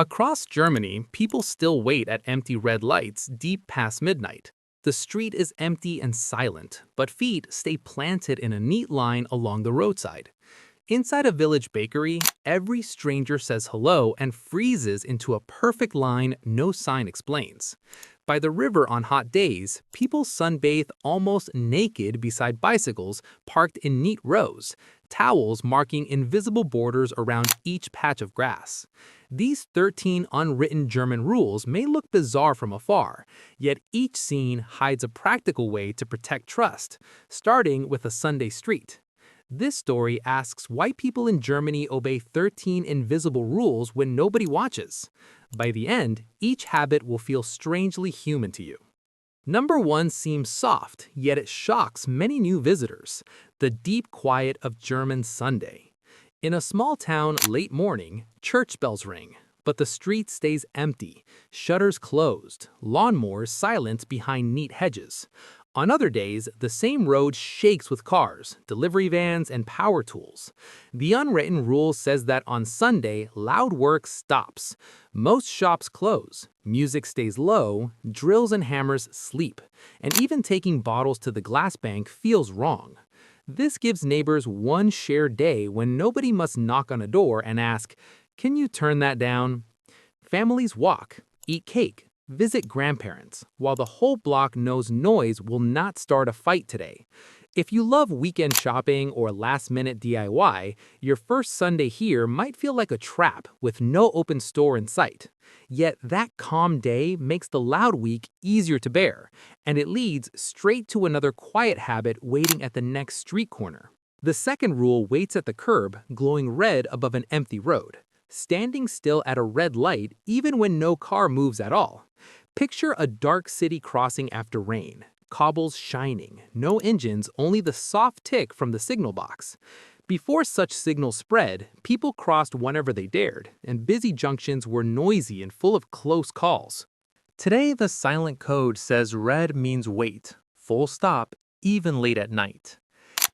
Across Germany, people still wait at empty red lights deep past midnight. The street is empty and silent, but feet stay planted in a neat line along the roadside. Inside a village bakery, every stranger says hello and freezes into a perfect line no sign explains. By the river on hot days, people sunbathe almost naked beside bicycles parked in neat rows, towels marking invisible borders around each patch of grass. These 13 unwritten German rules may look bizarre from afar, yet each scene hides a practical way to protect trust, starting with a Sunday street. This story asks why people in Germany obey 13 invisible rules when nobody watches. By the end, each habit will feel strangely human to you. Number 1 seems soft, yet it shocks many new visitors: the deep quiet of German Sunday. In a small town late morning, church bells ring, but the street stays empty, shutters closed, lawnmowers silent behind neat hedges. On other days, the same road shakes with cars, delivery vans, and power tools. The unwritten rule says that on Sunday, loud work stops. Most shops close, music stays low, drills and hammers sleep, and even taking bottles to the glass bank feels wrong. This gives neighbors one shared day when nobody must knock on a door and ask, "Can you turn that down?" Families walk, eat cake, visit grandparents, while the whole block knows noise will not start a fight today. If you love weekend shopping or last-minute DIY, your first Sunday here might feel like a trap with no open store in sight. Yet that calm day makes the loud week easier to bear, and it leads straight to another quiet habit waiting at the next street corner. The second rule waits at the curb, glowing red above an empty road, standing still at a red light even when no car moves at all. Picture a dark city crossing after rain, cobbles shining, no engines, only the soft tick from the signal box. Before such signals spread, people crossed whenever they dared, and busy junctions were noisy and full of close calls. Today, the silent code says red means wait, full stop, even late at night.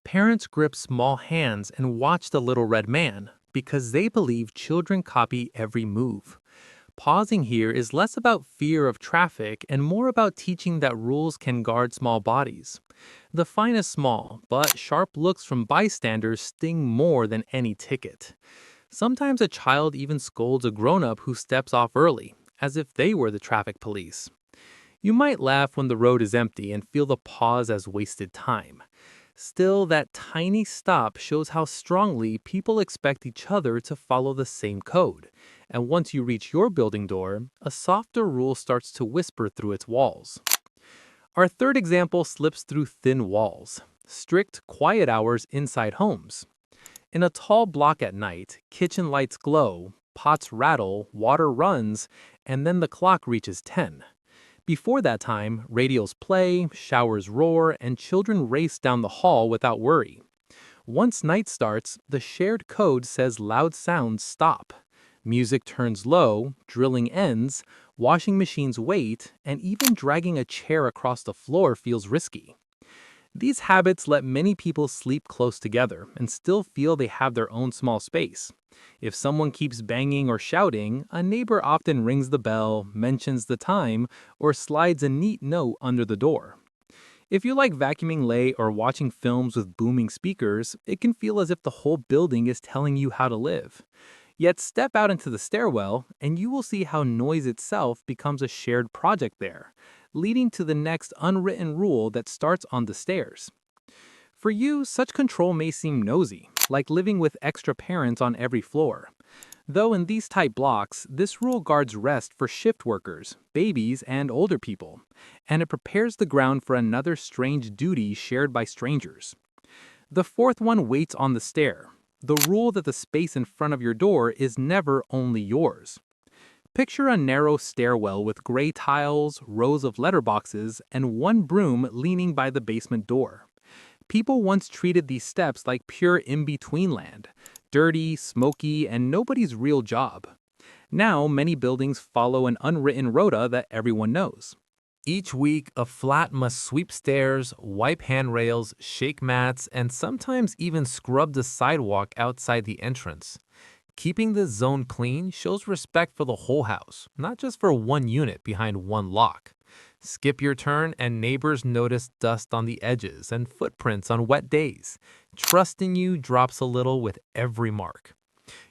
Parents grip small hands and watch the little red man because they believe children copy every move. Pausing here is less about fear of traffic and more about teaching that rules can guard small bodies. The fine is small, but sharp looks from bystanders sting more than any ticket. Sometimes a child even scolds a grown-up who steps off early, as if they were the traffic police. You might laugh when the road is empty and feel the pause as wasted time. Still, that tiny stop shows how strongly people expect each other to follow the same code. And once you reach your building door, a softer rule starts to whisper through its walls. Our third example slips through thin walls: strict, quiet hours inside homes. In a tall block at night, kitchen lights glow, pots rattle, water runs, and then the clock reaches 10. Before that time, radios play, showers roar, and children race down the hall without worry. Once night starts, the shared code says loud sounds stop. Music turns low, drilling ends, washing machines wait, and even dragging a chair across the floor feels risky. These habits let many people sleep close together and still feel they have their own small space. If someone keeps banging or shouting, a neighbor often rings the bell, mentions the time, or slides a neat note under the door. If you like vacuuming late or watching films with booming speakers, it can feel as if the whole building is telling you how to live. Yet step out into the stairwell, and you will see how noise itself becomes a shared project there, leading to the next unwritten rule that starts on the stairs. For you, such control may seem nosy, like living with extra parents on every floor. Though in these tight blocks, this rule guards rest for shift workers, babies, and older people, and it prepares the ground for another strange duty shared by strangers. The fourth one waits on the stair: the rule that the space in front of your door is never only yours. Picture a narrow stairwell with gray tiles, rows of letterboxes, and one broom leaning by the basement door. People once treated these steps like pure in-between land, dirty, smoky, and nobody's real job. Now, many buildings follow an unwritten rota that everyone knows. Each week, a flat must sweep stairs, wipe handrails, shake mats, and sometimes even scrub the sidewalk outside the entrance. Keeping this zone clean shows respect for the whole house, not just for one unit behind one lock. Skip your turn and neighbors notice dust on the edges and footprints on wet days. Trust in you drops a little with every mark.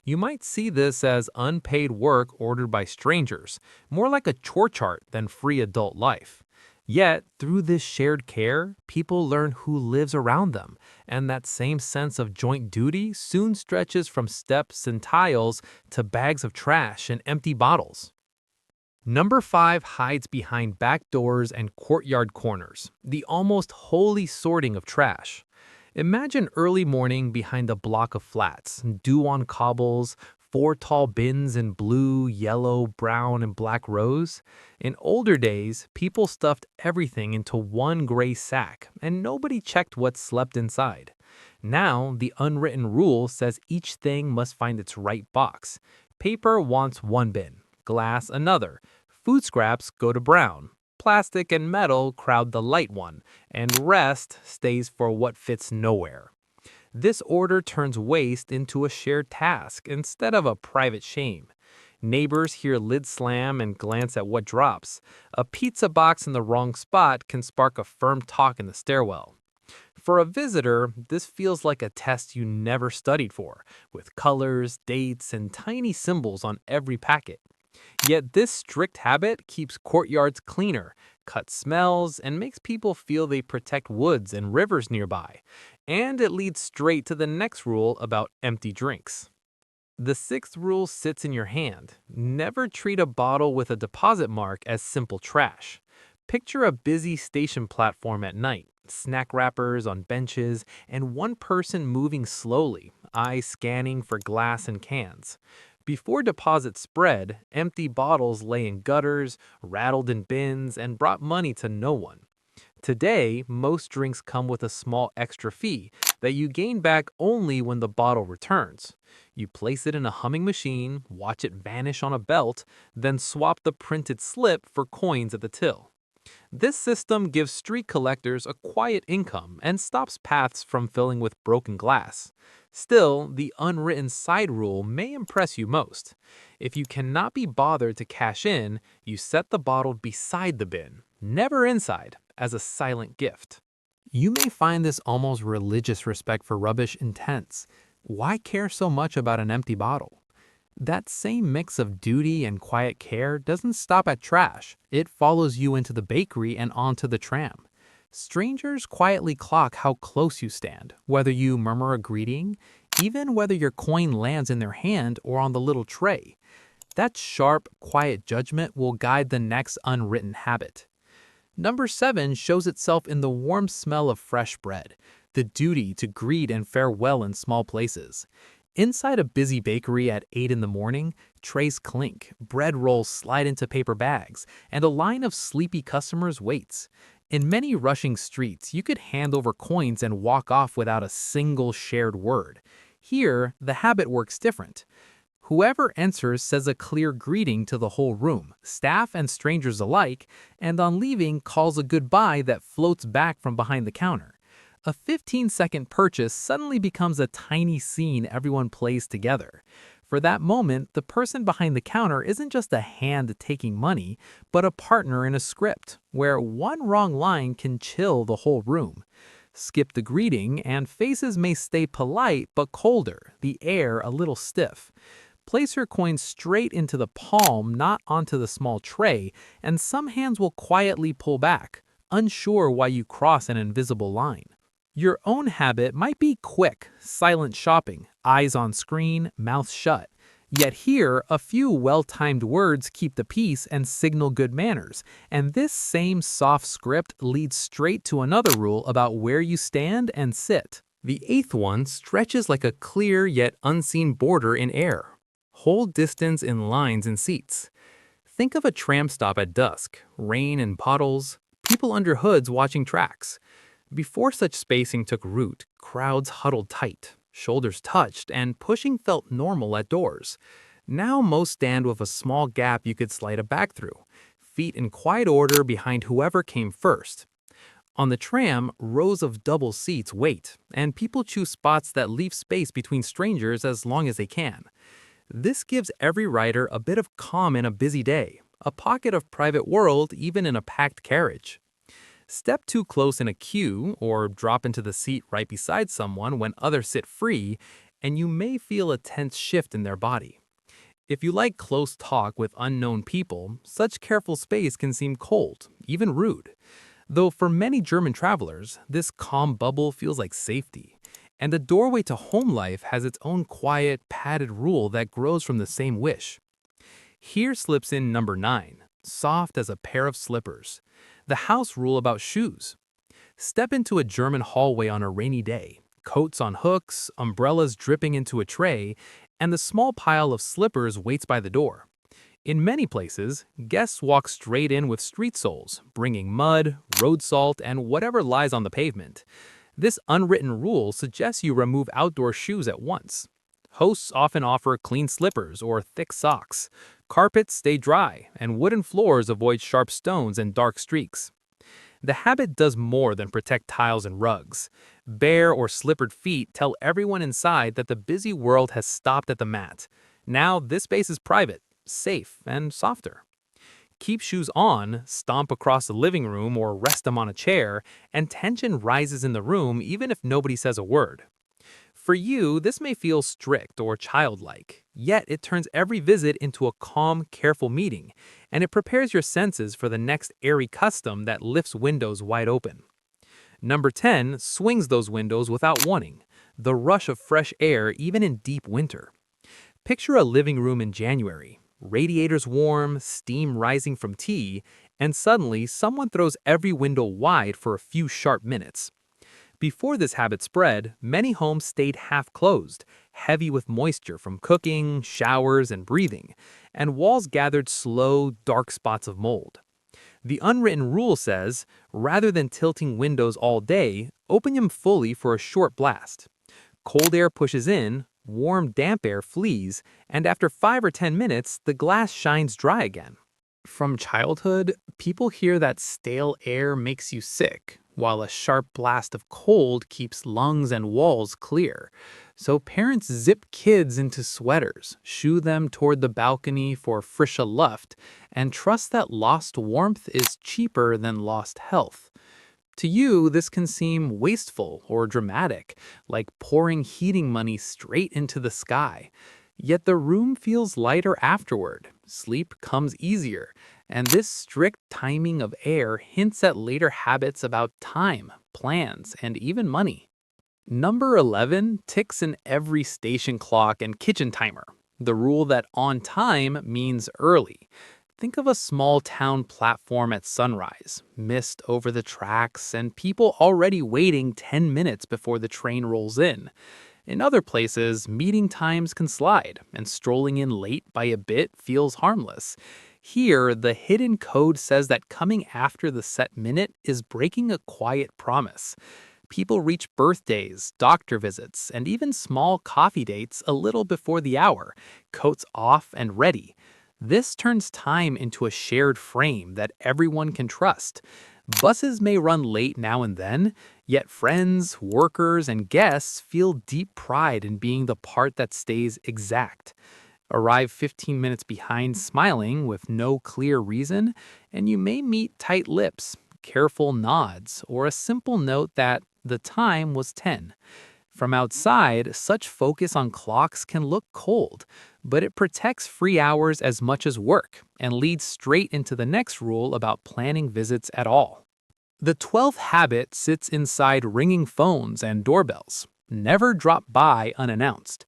You might see this as unpaid work ordered by strangers, more like a chore chart than free adult life. Yet, through this shared care, people learn who lives around them, and that same sense of joint duty soon stretches from steps and tiles to bags of trash and empty bottles. Number 5 hides behind back doors and courtyard corners, the almost holy sorting of trash. Imagine early morning behind a block of flats, dew on cobbles, four tall bins in blue, yellow, brown, and black rows. In older days, people stuffed everything into one gray sack, and nobody checked what slept inside. Now, the unwritten rule says each thing must find its right box. Paper wants one bin, glass another, food scraps go to brown. Plastic and metal crowd the light one, and rest stays for what fits nowhere. This order turns waste into a shared task instead of a private shame. Neighbors hear lid slam and glance at what drops. A pizza box in the wrong spot can spark a firm talk in the stairwell. For a visitor, this feels like a test you never studied for, with colors, dates, and tiny symbols on every packet. Yet this strict habit keeps courtyards cleaner, cuts smells, and makes people feel they protect woods and rivers nearby. And it leads straight to the next rule about empty drinks. The sixth rule sits in your hand. Never treat a bottle with a deposit mark as simple trash. Picture a busy station platform at night, snack wrappers on benches, and one person moving slowly, eyes scanning for glass and cans. Before deposits spread, empty bottles lay in gutters, rattled in bins, and brought money to no one. Today, most drinks come with a small extra fee that you gain back only when the bottle returns. You place it in a humming machine, watch it vanish on a belt, then swap the printed slip for coins at the till. This system gives street collectors a quiet income and stops paths from filling with broken glass. Still, the unwritten side rule may impress you most. If you cannot be bothered to cash in, you set the bottle beside the bin, never inside, as a silent gift. You may find this almost religious respect for rubbish intense. Why care so much about an empty bottle? That same mix of duty and quiet care doesn't stop at trash. It follows you into the bakery and onto the tram. Strangers quietly clock how close you stand, whether you murmur a greeting, even whether your coin lands in their hand or on the little tray. That sharp, quiet judgment will guide the next unwritten habit. Number 7 shows itself in the warm smell of fresh bread, the duty to greet and farewell in small places. Inside a busy bakery at 8 in the morning, trays clink, bread rolls slide into paper bags, and a line of sleepy customers waits. In many rushing streets, you could hand over coins and walk off without a single shared word. Here, the habit works different. Whoever enters says a clear greeting to the whole room, staff and strangers alike, and on leaving calls a goodbye that floats back from behind the counter. A 15-second purchase suddenly becomes a tiny scene everyone plays together. For that moment, the person behind the counter isn't just a hand taking money, but a partner in a script, where one wrong line can chill the whole room. Skip the greeting, and faces may stay polite but colder, the air a little stiff. Place your coin straight into the palm, not onto the small tray, and some hands will quietly pull back, unsure why you cross an invisible line. Your own habit might be quick, silent shopping, eyes on screen, mouth shut. Yet here, a few well-timed words keep the peace and signal good manners, and this same soft script leads straight to another rule about where you stand and sit. The eighth one stretches like a clear yet unseen border in air. Hold distance in lines and seats. Think of a tram stop at dusk, rain and puddles, people under hoods watching tracks. Before such spacing took root, crowds huddled tight, shoulders touched, and pushing felt normal at doors. Now most stand with a small gap you could slide a bag through, feet in quiet order behind whoever came first. On the tram, rows of double seats wait, and people choose spots that leave space between strangers as long as they can. This gives every rider a bit of calm in a busy day, a pocket of private world even in a packed carriage. Step too close in a queue or drop into the seat right beside someone when others sit free, and you may feel a tense shift in their body. If you like close talk with unknown people, such careful space can seem cold, even rude. Though for many German travelers, this calm bubble feels like safety. And the doorway to home life has its own quiet, padded rule that grows from the same wish. Here slips in number 9, soft as a pair of slippers. The house rule about shoes. Step into a German hallway on a rainy day, coats on hooks, umbrellas dripping into a tray, and the small pile of slippers waits by the door. In many places, guests walk straight in with street soles, bringing mud, road salt, and whatever lies on the pavement. This unwritten rule suggests you remove outdoor shoes at once. Hosts often offer clean slippers or thick socks. Carpets stay dry, and wooden floors avoid sharp stones and dark streaks. The habit does more than protect tiles and rugs. Bare or slippered feet tell everyone inside that the busy world has stopped at the mat. Now this space is private, safe, and softer. Keep shoes on, stomp across the living room or rest them on a chair, and tension rises in the room even if nobody says a word. For you, this may feel strict or childlike, yet it turns every visit into a calm, careful meeting, and it prepares your senses for the next airy custom that lifts windows wide open. Number 10 swings those windows without warning, the rush of fresh air even in deep winter. Picture a living room in January, radiators warm, steam rising from tea, and suddenly someone throws every window wide for a few sharp minutes. Before this habit spread, many homes stayed half closed, heavy with moisture from cooking, showers, and breathing, and walls gathered slow, dark spots of mold. The unwritten rule says, rather than tilting windows all day, open them fully for a short blast. Cold air pushes in, warm, damp air flees, and after 5 or 10 minutes, the glass shines dry again. From childhood, people hear that stale air makes you sick, while a sharp blast of cold keeps lungs and walls clear. So parents zip kids into sweaters, shoo them toward the balcony for frische Luft, and trust that lost warmth is cheaper than lost health. To you, this can seem wasteful or dramatic, like pouring heating money straight into the sky. Yet the room feels lighter afterward, sleep comes easier, and this strict timing of air hints at later habits about time, plans, and even money. Number 11 ticks in every station clock and kitchen timer. The rule that on time means early. Think of a small town platform at sunrise, mist over the tracks, and people already waiting 10 minutes before the train rolls in. In other places, meeting times can slide, and strolling in late by a bit feels harmless. Here, the hidden code says that coming after the set minute is breaking a quiet promise. People reach birthdays, doctor visits, and even small coffee dates a little before the hour, coats off and ready. This turns time into a shared frame that everyone can trust. Buses may run late now and then, yet friends, workers, and guests feel deep pride in being the part that stays exact. Arrive 15 minutes behind smiling with no clear reason, and you may meet tight lips, careful nods, or a simple note that the time was 10. From outside, such focus on clocks can look cold, but it protects free hours as much as work and leads straight into the next rule about planning visits at all. The 12th habit sits inside ringing phones and doorbells. Never drop by unannounced.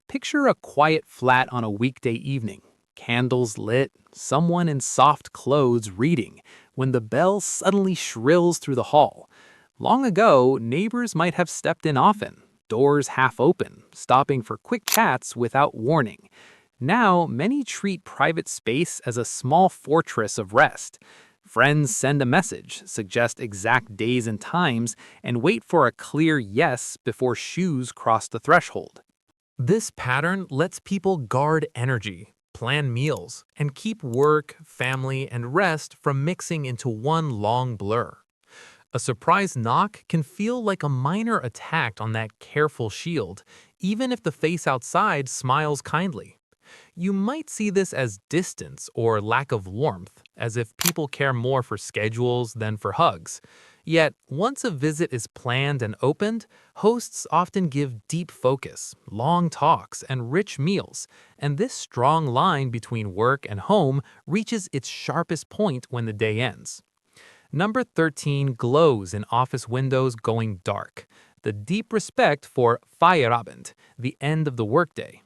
Picture a quiet flat on a weekday evening. Candles lit, someone in soft clothes reading, when the bell suddenly shrills through the hall. Long ago, neighbors might have stepped in often, doors half open, stopping for quick chats without warning. Now, many treat private space as a small fortress of rest. Friends send a message, suggest exact days and times, and wait for a clear yes before shoes cross the threshold. This pattern lets people guard energy, plan meals, and keep work, family, and rest from mixing into one long blur. A surprise knock can feel like a minor attack on that careful shield, even if the face outside smiles kindly. You might see this as distance or lack of warmth, as if people care more for schedules than for hugs. Yet, once a visit is planned and opened, hosts often give deep focus, long talks, and rich meals, and this strong line between work and home reaches its sharpest point when the day ends. Number 13 glows in office windows going dark, the deep respect for Feierabend, the end of the workday.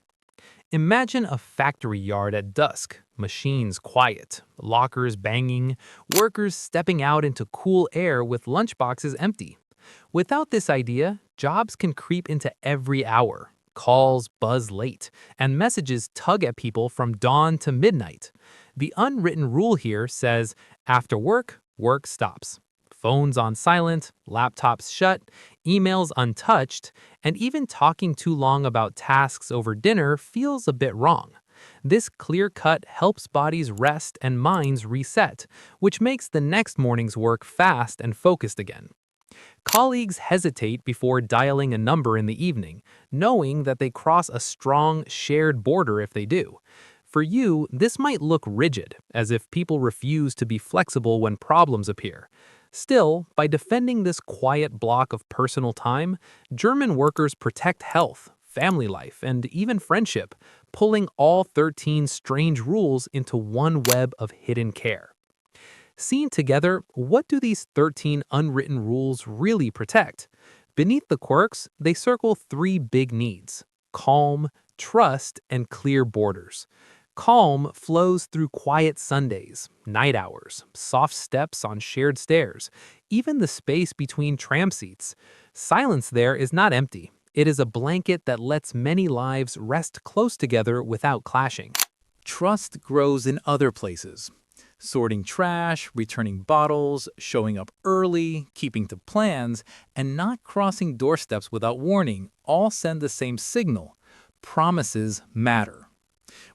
Imagine a factory yard at dusk, machines quiet, lockers banging, workers stepping out into cool air with lunchboxes empty. Without this idea, jobs can creep into every hour. Calls buzz late, and messages tug at people from dawn to midnight. The unwritten rule here says after work, work stops. Phones on silent, laptops shut, emails untouched, and even talking too long about tasks over dinner feels a bit wrong. This clear cut helps bodies rest and minds reset, which makes the next morning's work fast and focused again. Colleagues hesitate before dialing a number in the evening, knowing that they cross a strong, shared border if they do. For you, this might look rigid, as if people refuse to be flexible when problems appear. Still, by defending this quiet block of personal time, German workers protect health, family life, and even friendship, pulling all 13 strange rules into one web of hidden care. Seen together, what do these 13 unwritten rules really protect? Beneath the quirks, they circle three big needs: calm, trust, and clear borders. Calm flows through quiet Sundays, night hours, soft steps on shared stairs, even the space between tram seats. Silence there is not empty. It is a blanket that lets many lives rest close together without clashing. Trust grows in other places. Sorting trash, returning bottles, showing up early, keeping to plans, and not crossing doorsteps without warning all send the same signal. Promises matter.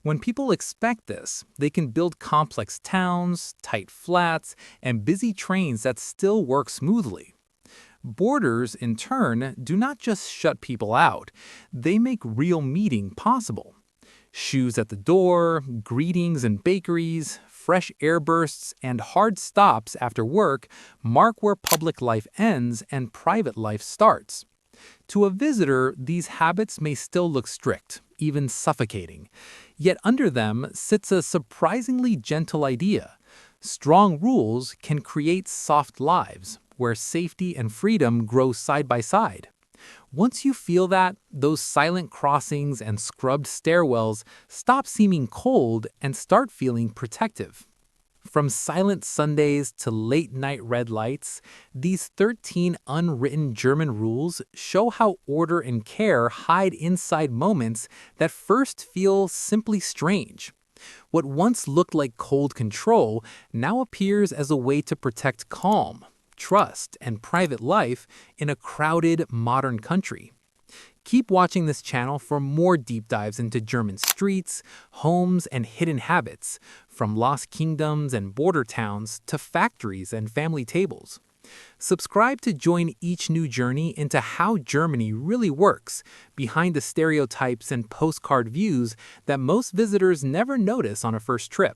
When people expect this, they can build complex towns, tight flats, and busy trains that still work smoothly. Borders, in turn, do not just shut people out, they make real meeting possible. Shoes at the door, greetings in bakeries, fresh airbursts, and hard stops after work mark where public life ends and private life starts. To a visitor, these habits may still look strict, even suffocating. Yet under them sits a surprisingly gentle idea. Strong rules can create soft lives, where safety and freedom grow side by side. Once you feel that, those silent crossings and scrubbed stairwells stop seeming cold and start feeling protective. From silent Sundays to late-night red lights, these 13 unwritten German rules show how order and care hide inside moments that first feel simply strange. What once looked like cold control now appears as a way to protect calm, trust, and private life in a crowded, modern country. Keep watching this channel for more deep dives into German streets, homes, and hidden habits, from lost kingdoms and border towns to factories and family tables. Subscribe to join each new journey into how Germany really works, behind the stereotypes and postcard views that most visitors never notice on a first trip.